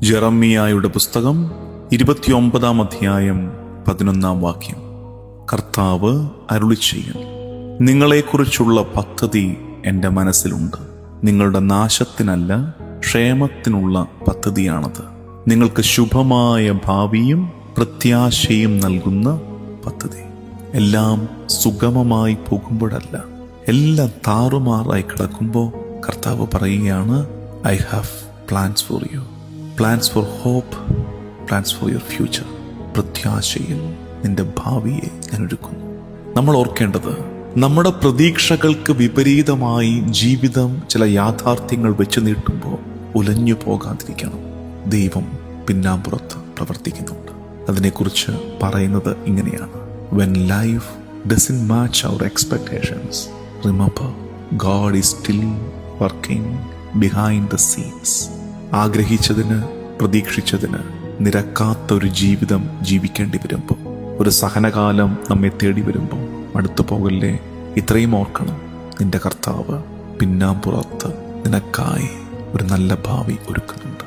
ജെറമ്യായുടെ പുസ്തകം 29-ാം അധ്യായം 11-ാം വാക്യം. കർത്താവ് അരുളിച്ചെയ്യുന്നു, നിങ്ങളെക്കുറിച്ചുള്ള പദ്ധതി എൻ്റെ മനസ്സിലുണ്ട്. നിങ്ങളുടെ നാശത്തിനല്ല, ക്ഷേമത്തിനുള്ള പദ്ധതിയാണത്. നിങ്ങൾക്ക് ശുഭമായ ഭാവിയും പ്രത്യാശയും നൽകുന്ന പദ്ധതി. എല്ലാം സുഗമമായി പോകുമ്പോഴല്ല, എല്ലാം താറുമാറായി കിടക്കുമ്പോൾ കർത്താവ് പറയുകയാണ്, I have plans for you, plans for hope, plans for your future. പ്രത്യാശയിൽ നിന്റെ ഭാവിയെ ഞാൻ ഒരുക്കുന്നു. നമ്മൾ ഓർക്കേണ്ടത്, നമ്മുടെ പ്രതീക്ഷകൾക്ക് വിപരീതമായി ജീവിതം ചില യാഥാർത്ഥ്യങ്ങൾ വെച്ച് നീട്ടുമ്പോൾ ഉലഞ്ഞു പോകാതിരിക്കണം. ദൈവം പിന്നാമ്പുറത്ത് പ്രവർത്തിക്കുന്നുണ്ട്. അതിനെക്കുറിച്ച് പറയുന്നത് ഇങ്ങനെയാണ്: When life doesn't match our expectations, remember God is still working behind the scenes. ആഗ്രഹിച്ചതിന്, പ്രതീക്ഷിച്ചതിന് നിരക്കാത്തൊരു ജീവിതം ജീവിക്കേണ്ടി വരുമ്പോൾ, ഒരു സഹനകാലം നമ്മെ തേടി വരുമ്പോൾ അടുത്തു പോകല്ലേ. ഇത്രയും ഓർക്കണം, നിന്റെ കർത്താവ് പിന്നാമ്പുറത്ത് നിനക്കായി ഒരു നല്ല ഭാവി ഒരുക്കുന്നുണ്ട്.